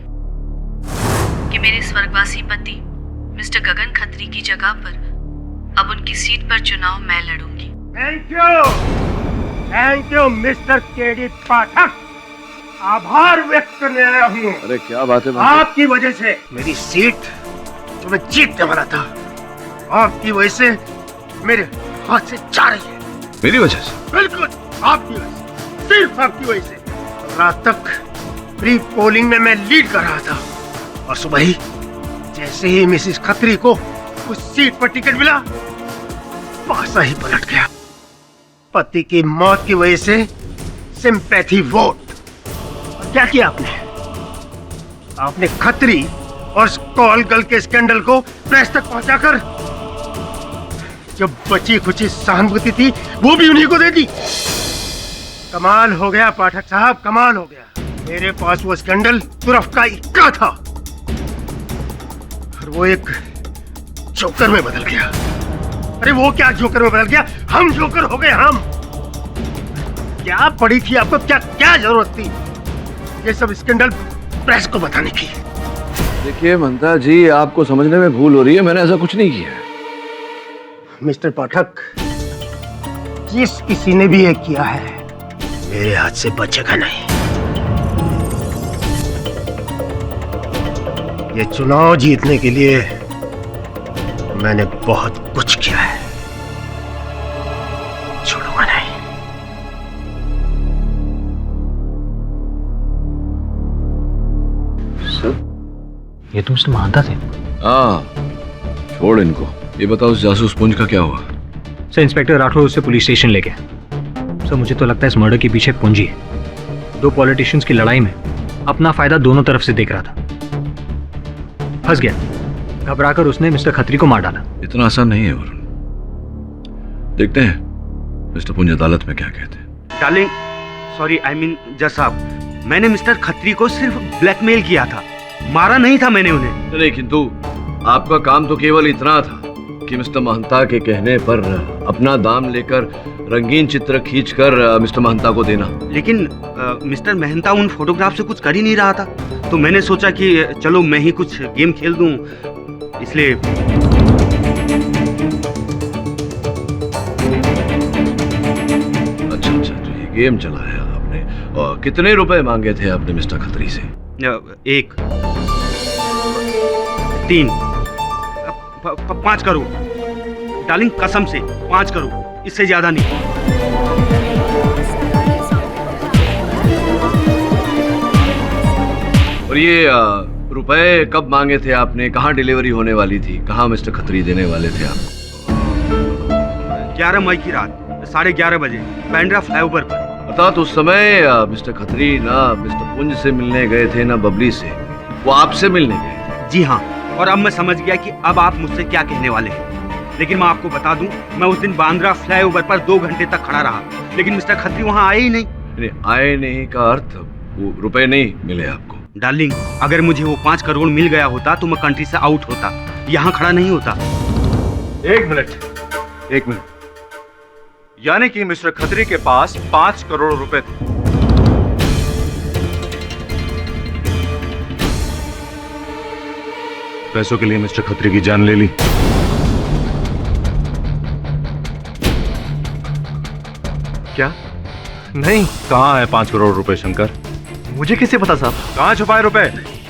कि मेरे स्वर्गवासी पति मिस्टर गगन खत्री की जगह पर अब उनकी सीट पर चुनाव मैं लड़ूंगी। थैंक यू मिस्टर केडी पाठक। आभार व्यक्त करने आया हूँ। अरे क्या बात है? आपकी वजह से मेरी सीट जो मैं जीतने वाला था, आपकी वजह से मेरे हाथ से जा रही है। मेरी वजह से? बिल्कुल आपकी वजह से, सिर्फ आपकी वजह से। रात तक प्री पोलिंग में मैं लीड कर रहा था और सुबह ही जैसे ही मिसेस खत्री को उस सीट पर टिकट मिला, पासा ही पलट गया। पति की मौत की वजह से सिंपैथी वोट। और क्या किया आपने खत्री और कॉल गर्ल के स्कैंडल को प्रेस तक पहुंचाकर जो बची खुची सहानुभूति थी वो भी उन्हीं को दे दी। कमाल हो गया पाठक साहब, कमाल हो गया। मेरे पास वो स्कैंडल तुरफ का इक्का था और वो एक जोकर में बदल गया। अरे वो क्या जोकर में बदल गया, हम जोकर हो गए हम। क्या पड़ी थी आपको, क्या जरूरत थी ये सब स्कैंडल प्रेस को बताने की? देखिए महंता जी, आपको समझने में भूल हो रही है, मैंने ऐसा कुछ नहीं किया। मिस्टर पाठक, जिस किसी ने भी ये किया है मेरे हाथ से बचेगा नहीं। ये चुनाव जीतने के लिए मैंने बहुत कुछ किया है, छोड़ूंगा नहीं। ये तो मिस्टर महांता थे। हाँ, छोड़ इनको। ये बताओ उस जासूस पुंज का क्या हुआ? सर, इंस्पेक्टर राठौर उससे पुलिस स्टेशन ले गया। सर, मुझे तो लगता है इस मर्डर के पीछे पूंजी है। दो पॉलिटिशियंस की लड़ाई में अपना फायदा दोनों तरफ से देख रहा था, फंस गया। घबराकर उसने मिस्टर खत्री को मार डाला। इतना आसान नहीं है वरुण। देखते हैं मिस्टर पुंज अदालत में क्या कहते हैं। डार्लिंग, सॉरी, आई मीन जज साहब, मैंने मिस्टर खत्री को सिर्फ ब्लैकमेल किया था, मारा नहीं था मैंने उन्हें। नहीं, किंतु आपका काम तो केवल इतना था कि मिस्टर महंता के कहने पर अपना दाम लेकर रंगीन चित्र खींचकर मिस्टर महंता को देना। लेकिन मिस्टर महंता उन फोटोग्राफ से कुछ कर ही नहीं रहा था, तो मैंने सोचा कि चलो मैं ही कुछ गेम खेल दूं, इसलिए। अच्छा, तो ये गेम चलाया आपने। और कितने रुपए मांगे थे आपने मिस्टर खत्री से? 1, 3, 5 करोड़। डार्लिंग, कसम से 5 करोड़, इससे ज्यादा नहीं। और ये रुपए कब मांगे थे आपने? कहाँ डिलीवरी होने वाली थी? कहाँ मिस्टर खत्री देने वाले थे आप? 11 मई की रात 11:30 बजे बांद्रा फ्लाईओवर पर। अर्थात उस समय मिस्टर खत्री ना मिस्टर पुंज से मिलने गए थे ना बबली से, वो आपसे मिलने गए थे। जी हाँ, और अब मैं समझ गया कि अब आप मुझसे क्या कहने वाले हैं। लेकिन मैं आपको बता दूं, मैं उस दिन बांद्रा फ्लाईओवर पर 2 घंटे तक खड़ा रहा, लेकिन मिस्टर खत्री वहां आए ही नहीं। आए नहीं का अर्थ वो रुपए नहीं मिले आपको? डार्लिंग, अगर मुझे वो 5 करोड़ मिल गया होता तो मैं कंट्री से आउट होता, यहाँ खड़ा नहीं होता। एक मिनट। यानी कि मिस्टर खत्री के पास 5 करोड़ रुपए थे। पैसों के लिए मिस्टर खत्री की जान ले ली। क्या? नहीं। कहाँ है 5 करोड़ रुपए शंकर? मुझे कैसे पता साहब? कहाँ छुपाए रुपए?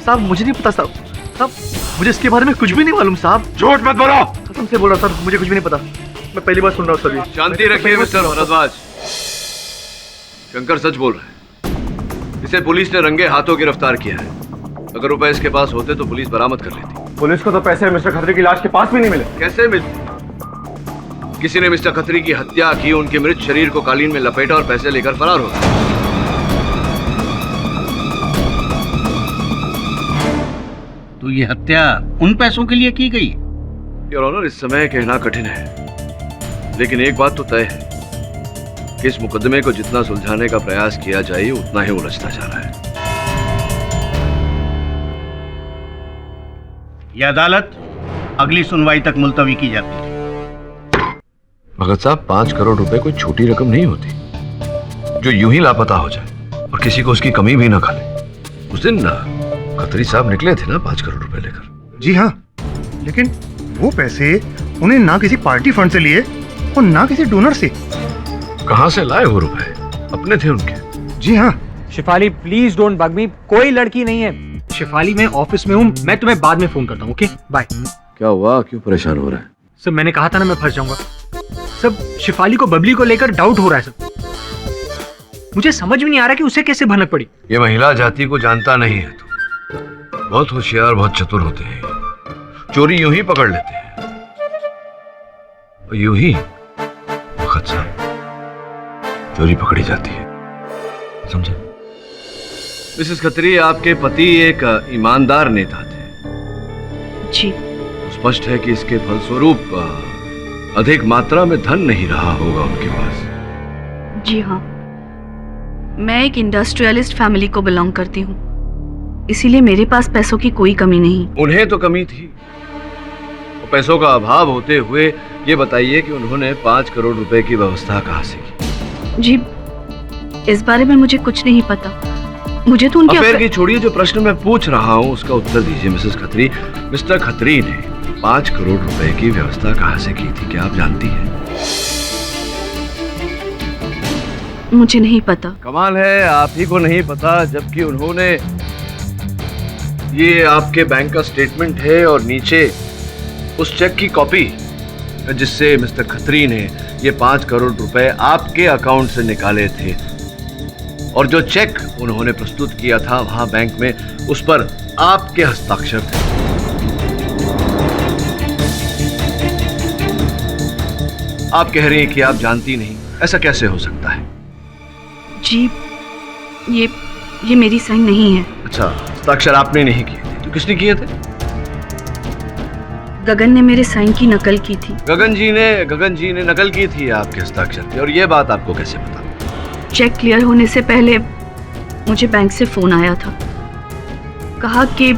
साहब मुझे नहीं पता साहब। साहब मुझे इसके बारे में कुछ भी नहीं मालूम साहब। झूठ मत बोलो। कसम से बोल रहा सर, मुझे कुछ भी नहीं पता। मैं पहली बार सुन रहा हूँ सर। शांति रखिए मिस्टर भारद्वाज। शंकर सच बोल रहे हैं। इसे पुलिस ने रंगे हाथों गिरफ्तार किया है। अगर रुपए इसके पास होते तो पुलिस बरामद कर लेती। पुलिस को तो पैसे मिस्टर खत्री की लाश के पास भी नहीं मिले। कैसे मिलते? किसी ने मिस्टर खत्री की हत्या की, उनके मृत शरीर को कालीन में लपेटा और पैसे लेकर फरार हो गया। तो ये हत्या उन पैसों के लिए की गई? योर ऑनर, इस समय कहना कठिन है, लेकिन एक बात तो तय है कि इस मुकदमे को जितना सुलझाने का प्रयास किया जाए उतना ही उलझता जा रहा है। यह अदालत अगली सुनवाई तक मुलतवी की जाती है। भगत साहब, 5 करोड़ रुपए कोई छोटी रकम नहीं होती जो यूं ही लापता हो जाए और किसी को उसकी कमी भी ना खा ले। उस दिन खत्री साहब निकले थे ना 5 करोड़ रुपए लेकर। जी हाँ, लेकिन वो पैसे उन्हें ना किसी पार्टी फंड से लिए और ना किसी डोनर से। कहां से लाए वो रुपए? अपने थे उनके? जी हाँ। शिफाली, प्लीज डोंट बग मी। कोई लड़की नहीं है। शिफाली, मैं ऑफिस में हूँ, मैं तुम्हें बाद में फोन करता हूँ। Okay, bye. क्या हुआ? क्यों परेशान हो रहा है? सर, मैंने कहा था ना मैं फंस जाऊंगा। सब शिफाली को बबली को लेकर डाउट हो रहा है सब। मुझे समझ में नहीं आ रहा कि उसे कैसे भनक पड़ी। ये महिला जाति को जानता नहीं है तो बहुत होशियार, बहुत चतुर होते हैं। चोरी यूं ही पकड़ लेते हैं और यूं ही वक्त साहब चोरी पकड़ी जाती है, समझे? मिसेस खत्री, आपके पति एक ईमानदार नेता थे। जी। स्पष्ट है कि इसके फलस्वरूप अधिक मात्रा में धन नहीं रहा होगा उनके पास। जी हाँ, मैं एक इंडस्ट्रियलिस्ट फैमिली को बिलोंग करती हूँ, इसीलिए मेरे पास पैसों की कोई कमी नहीं। उन्हें तो कमी थी, और पैसों का अभाव होते हुए ये बताइए कि उन्होंने 5 करोड़ रुपए की व्यवस्था कहाँ से की? जी, इस बारे में मुझे कुछ नहीं पता। मुझे तो उनके अफेयर की छोड़िए, जो प्रश्न मैं पूछ रहा हूँ उसका उत्तर दीजिए मिसेस खत्री। मिस्टर खत्री ने 5 करोड़ रुपए की व्यवस्था कहाँ से की थी, क्या आप जानती हैं? मुझे नहीं पता। कमाल है, आप ही को नहीं पता, जबकि उन्होंने, ये आपके बैंक का स्टेटमेंट है और नीचे उस चेक की कॉपी जिससे मिस्टर खत्री ने ये 5 करोड़ रुपए आपके अकाउंट से निकाले थे, और जो चेक उन्होंने प्रस्तुत किया था वहां बैंक में, उस पर आपके हस्ताक्षर थे। आप कह रही हैं कि आप जानती नहीं, ऐसा कैसे हो सकता है? जी, ये मेरी साइन नहीं है। अच्छा, हस्ताक्षर आपने नहीं किए थे, तो किसने किए थे? गगन ने मेरे साइन की नकल की थी। गगन जी ने नकल की थी आपके हस्ताक्षर की, और ये बात आपको कैसे पता? चेक क्लियर होने से पहले मुझे बैंक से फोन आया था, कहा कि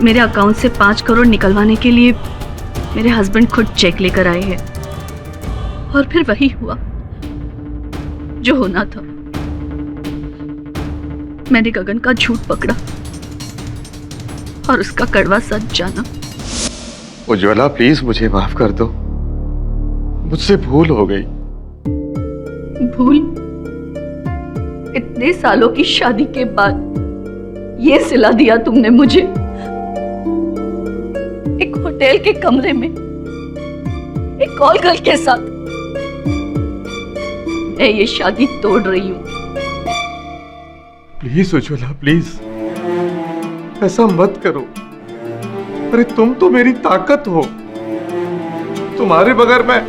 मेरे अकाउंट से 5 करोड़ निकलवाने के लिए मेरे हस्बैंड खुद चेक लेकर आए हैं, और फिर वही हुआ जो होना था। मैंने गगन का झूठ पकड़ा और उसका कड़वा सच जाना। उज्ज्वला प्लीज मुझे माफ कर दो, मुझसे भूल हो गई। भूल? इतने सालों की शादी के बाद ये सिला दिया तुमने मुझे, एक होटल के कमरे में एक कॉल गर्ल के साथ। मैं ये शादी तोड़ रही हूं। प्लीज उज्ज्वला प्लीज, ऐसा मत करो। अरे तुम तो मेरी ताकत हो, तुम्हारे बगैर मैं।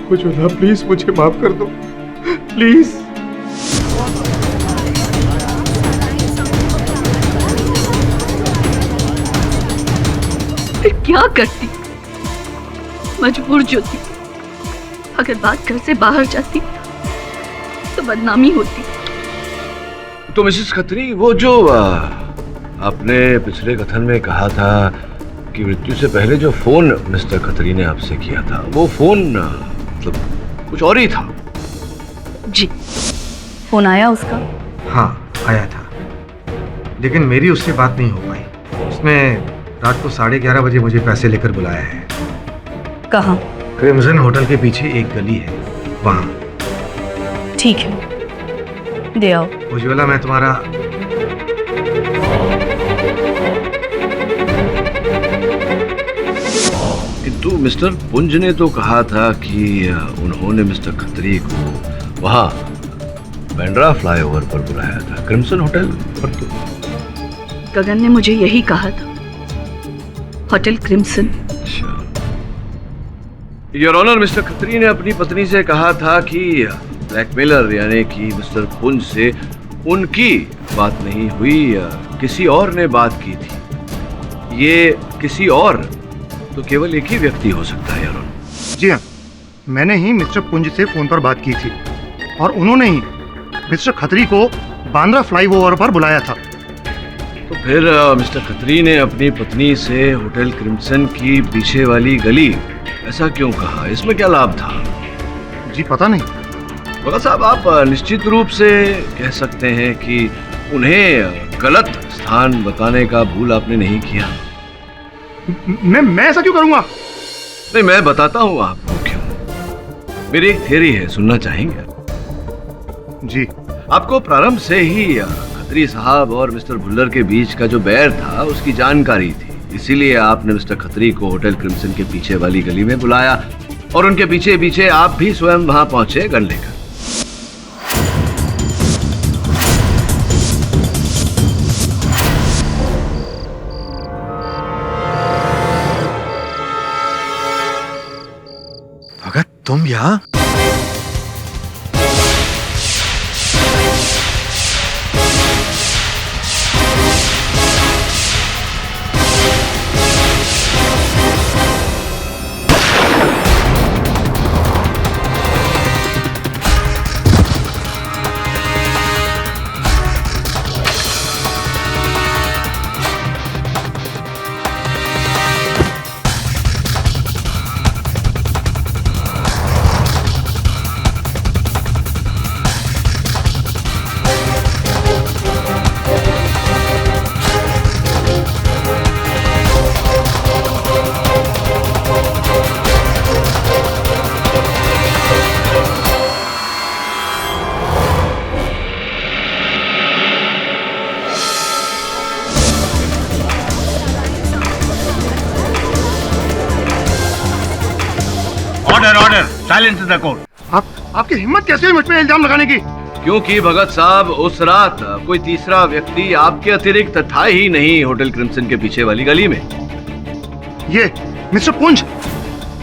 उज्ज्वला प्लीज मुझे माफ कर दो, प्लीज। फिर क्या करती? मजबूर जो थी। अगर बात घर से बाहर जाती तो बदनामी होती। तो मिसेस खत्री, वो जो आपने पिछले कथन में कहा था कि मृत्यु से पहले जो फोन मिस्टर खत्री ने आपसे किया था, वो फोन मतलब कुछ और ही था? जी, फोन आया उसका? हाँ आया था, लेकिन मेरी उससे बात नहीं हो पाई। उसने रात को 11:30 बजे मुझे पैसे लेकर बुलाया है। कहाँ? क्रिम्सन होटल के पीछे एक गली है, वहाँ। ठीक है, दे आओ। उज्ज्वला, मैं तुम्हारा किंतु मिस्टर पुंज ने तो कहा था कि उन्होंने मिस्टर खत्री को वहाँ बांद्रा फ्लाईओवर पर बुलाया था, क्रिम्सन होटल पर। तो गगन ने मुझे यही कहा था, hotel Crimson. Your honour, mister Khatri ने अपनी पत्नी से कहा था कि ब्लैकमेलर यानी कि मिस्टर पुंज से उनकी बात नहीं हुई, किसी और ने बात की थी। ये किसी और तो केवल एक ही व्यक्ति हो सकता है, योर ऑनर। जी हाँ, मैंने ही मिस्टर पुंज से फोन पर बात की थी और उन्होंने ही मिस्टर खत्री को बांद्रा फ्लाईओवर पर बुलाया था। तो फिर मिस्टर खत्री ने अपनी पत्नी से होटल क्रिम्सन की पीछे वाली गली ऐसा क्यों कहा? इसमें क्या लाभ था? जी पता नहीं। बगा साहब, आप निश्चित रूप से कह सकते हैं कि उन्हें गलत स्थान बताने का भूल आपने नहीं किया। मैं ऐसा क्यों करूंगा? नहीं, मैं बताता हूँ आपको क्यों। मेरी एक थ्योरी है, सुनना चाहेंगे? जी। आपको प्रारंभ से ही खत्री साहब और मिस्टर भुल्लर के बीच का जो बैर था उसकी जानकारी थी, इसीलिए आपने मिस्टर खत्री को होटल क्रिम्सन के पीछे वाली गली में बुलाया और उनके पीछे पीछे आप भी स्वयं वहां पहुंचे गन लेकर। भगत, तुम यहाँ? Silence the court. आपकी हिम्मत कैसे हुई मुझ पे इल्जाम लगाने की? क्योंकि भगत साहब उस रात कोई तीसरा व्यक्ति आपके अतिरिक्त था ही नहीं होटल क्रिम्सन के पीछे वाली गली में। ये मिस्टर पुंज?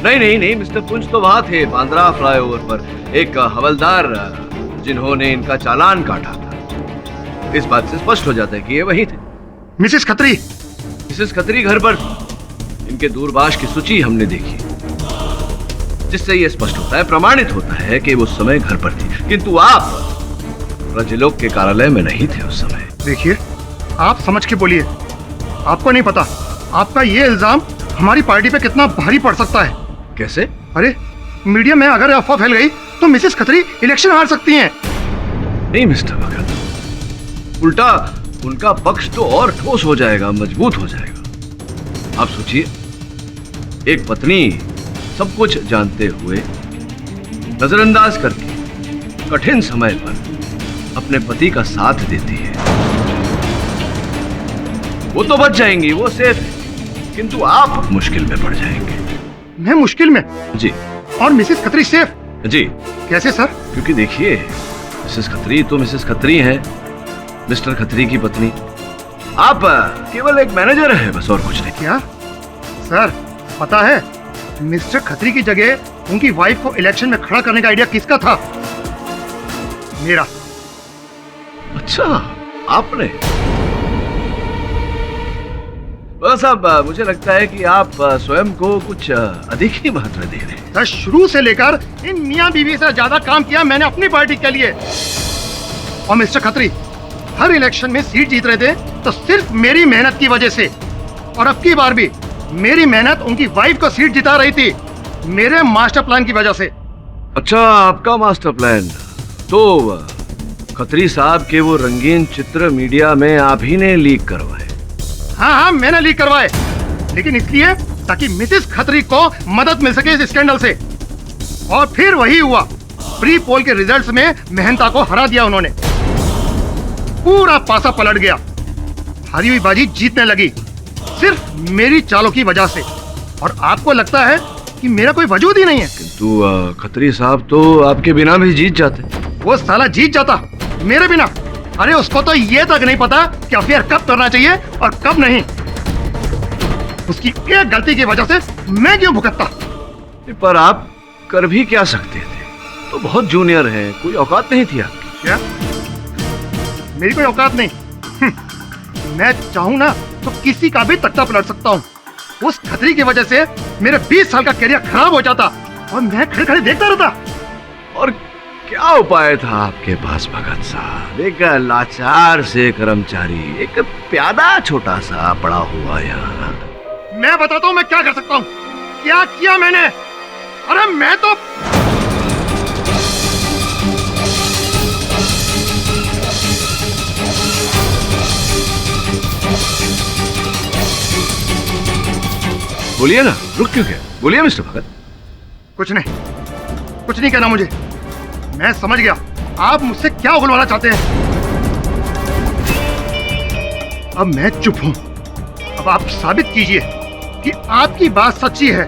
नहीं, मिस्टर पुंज तो वहाँ थे बांद्रा फ्लाईओवर पर, एक हवलदार जिन्होंने इनका चालान काटा था। इस बात से स्पष्ट हो जाता है कि ये वही थे। मिसेस खत्री? मिसेस खत्री घर पर इनके दूरभाष की सूची हमने देखी, जिससे ये स्पष्ट होता है, प्रमाणित होता है कि वो उस समय घर पर थी। किंतु आप रजलोक के कार्यालय में नहीं थे उस समय। देखिए, आप समझ के बोलिए। आपको नहीं पता आपका ये इल्जाम हमारी पार्टी पे कितना भारी पड़ सकता है। कैसे? अरे मीडिया में अगर अफवाह फैल गई तो मिसेस खत्री इलेक्शन हार सकती हैं। नहीं मिस्टर भगत, उल्टा उनका पक्ष तो और ठोस हो जाएगा, मजबूत हो जाएगा। आप सोचिए, एक पत्नी सब कुछ जानते हुए नजरअंदाज करके कठिन समय पर अपने पति का साथ देती है। वो तो बच जाएंगी, वो सेफ है, किंतु आप मुश्किल में पड़ जाएंगे। मैं मुश्किल में? जी। और मिसेस खत्री सेफ? जी। कैसे सर? क्योंकि देखिए, मिसेस खत्री तो मिसेस खत्री हैं, मिस्टर खत्री की पत्नी। आप केवल एक मैनेजर है, बस, और कुछ नहीं। क्या सर, पता है मिस्टर खत्री की जगह उनकी वाइफ को इलेक्शन में खड़ा करने का आइडिया किसका था? मेरा। अच्छा, आपने? बस अब मुझे लगता है कि आप स्वयं को कुछ अधिक ही महत्व दे रहे हैं। शुरू से लेकर इन मियां बीवी से ज्यादा काम किया मैंने अपनी पार्टी के लिए। और मिस्टर खत्री हर इलेक्शन में सीट जीत रहे थे तो सिर्फ मेरी मेहनत की वजह से। और अब की बार भी मेरी मेहनत उनकी वाइफ को सीट जिता रही थी, मेरे मास्टर प्लान की वजह से। अच्छा, आपका मास्टर प्लान? तो खत्री साहब के वो रंगीन चित्र मीडिया में आप ही ने लीक करवाए? हाँ, मैंने लीक करवाए, लेकिन इसलिए ताकि मिसेस खत्री को मदद मिल सके इस स्कैंडल से। और फिर वही हुआ, प्री पोल के रिजल्ट्स में मेहनता को हरा दिया उन्होंने। पूरा पासा पलट गया, हारी हुई बाजी जीतने लगी सिर्फ मेरी चालों की वजह से। और आपको लगता है कि मेरा कोई वजूद ही नहीं है। किंतु खत्री साहब तो आपके बिना भी जीत जाते। वो साला जीत जाता मेरे बिना। अरे उसको तो ये तक नहीं पता कि अफेयर कब करना चाहिए और कब नहीं। उसकी एक गलती की वजह से मैं क्यों भुगतता? पर आप कर भी क्या सकते थे? तो बहुत जूनियर हैं, कोई औकात नहीं थी आपकी। क्या मेरी कोई औकात नहीं? मैं चाहूं ना तो किसी का भी तख्ता पलट सकता हूँ। उस खतरी की वजह से मेरे 20 साल का करियर खराब हो जाता और मैं खड़े खड़े देखता रहता। और क्या उपाय था आपके पास भगत साहब? एक लाचार से कर्मचारी, एक प्यादा छोटा सा पड़ा हुआ यहाँ। मैं बताता हूँ मैं क्या कर सकता हूँ। क्या किया मैंने? अरे मैं तो बोलिए ना, रुक क्यों गया? बोलिए मिस्टर भगत। कुछ नहीं कहना मुझे। मैं समझ गया आप मुझसे क्या उगलवाना चाहते हैं। अब मैं चुप हूं। अब आप साबित कीजिए कि आपकी बात सच्ची है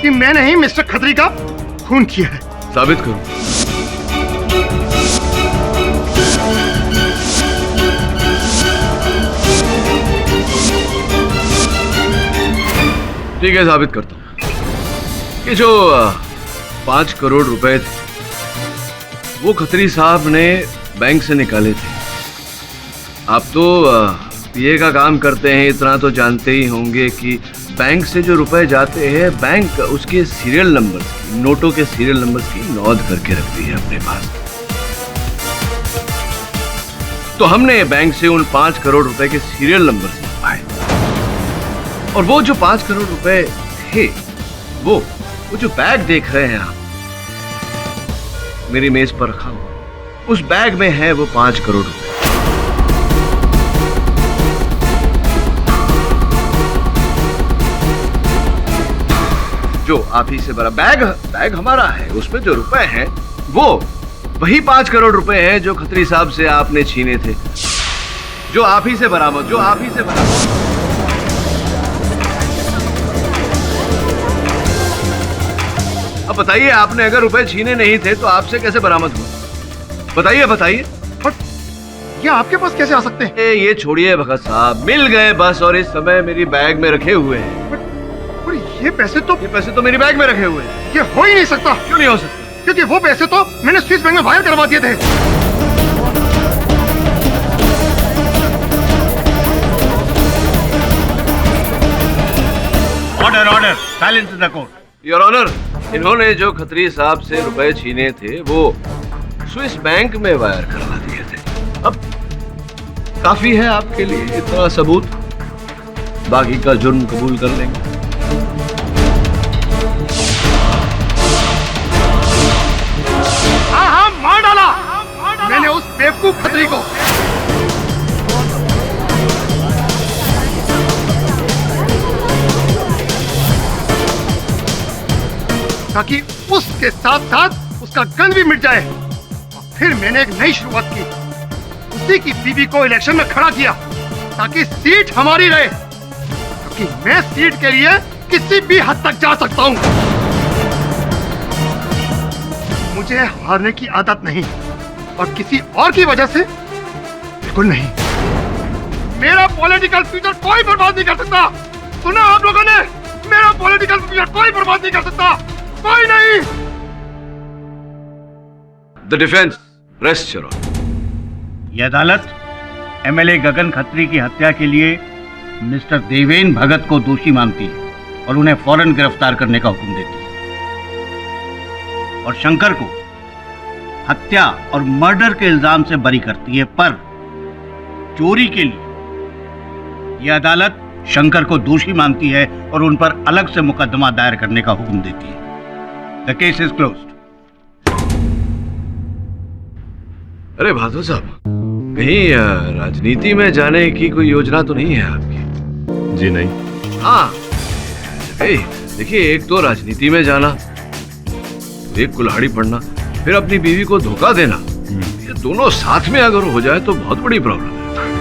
कि मैंने ही मिस्टर खत्री का खून किया है। साबित करो। ठीक है, साबित करता हूं कि जो 5 करोड़ रुपए थे वो खत्री साहब ने बैंक से निकाले थे। आप तो पीए का काम करते हैं, इतना तो जानते ही होंगे कि बैंक से जो रुपए जाते हैं, बैंक उसके सीरियल नंबर, नोटों के सीरियल नंबर की नोट करके रखती है अपने पास। तो हमने बैंक से उन 5 करोड़ रुपए के सीरियल नंबर पाए। और वो जो 5 करोड़ रुपए थे, वो जो बैग देख रहे हैं आप मेरी मेज पर रखा हुआ, उस बैग में है वो 5 करोड़ रुपए। जो आप ही से भरा बैग हमारा है, उसमें जो रुपए हैं वो वही 5 करोड़ रुपए हैं जो खत्री साहब से आपने छीने थे, जो आप ही से बरामद। अब बताइए, आपने अगर रुपए छीने नहीं थे तो आपसे कैसे बरामद हुआ? बताइए बताइए। ये आपके पास कैसे आ सकते हैं? ये छोड़िए भगत साहब, मिल गए बस, और इस समय मेरी बैग में रखे हुए हैं। पर ये पैसे तो मेरी बैग में रखे हुए हैं। ये हो ही नहीं सकता। क्यों नहीं हो सकता? क्योंकि वो पैसे तो मैंने स्विस बैंक में वायर करवा दिए थे। Order order, silence in the court. Your honour, इन्होंने जो खत्री साहब से रुपए छीने थे वो स्विस बैंक में वायर करवा दिए थे। अब काफी है आपके लिए इतना सबूत, बाकी का जुर्म कबूल कर लेंगे। हाँ, मार डाला मैंने उस बेवकूफ खतरी को। ताकि उसके साथ साथ उसका गन भी मिट जाए। और फिर मैंने एक नई शुरुआत की, उसी की बीवी को इलेक्शन में खड़ा किया ताकि सीट हमारी रहे, क्योंकि मैं सीट के लिए किसी भी हद तक जा सकता हूं। मुझे हारने की आदत नहीं, और किसी और की वजह से बिल्कुल नहीं। मेरा पॉलिटिकल फ्यूचर कोई बर्बाद नहीं कर सकता। सुना आप लोगों ने? मेरा पॉलिटिकल फ्यूचर कोई बर्बाद नहीं कर सकता, कोई नहीं। The defence rest your honour. यह अदालत एमएलए गगन खत्री की हत्या के लिए मिस्टर देवेन भगत को दोषी मानती है और उन्हें फौरन गिरफ्तार करने का हुक्म देती है, और शंकर को हत्या और मर्डर के इल्जाम से बरी करती है। पर चोरी के लिए यह अदालत शंकर को दोषी मानती है और उन पर अलग से मुकदमा दायर करने का हुक्म देती है। The case is closed. अरे बहादुर साहब, कहीं राजनीति में जाने की कोई योजना तो नहीं है आपकी? जी नहीं। हाँ देखिए, एक तो राजनीति में जाना, एक कुल्हाड़ी पड़ना, फिर अपनी बीवी को धोखा देना, ये दोनों साथ में अगर हो जाए तो बहुत बड़ी प्रॉब्लम है।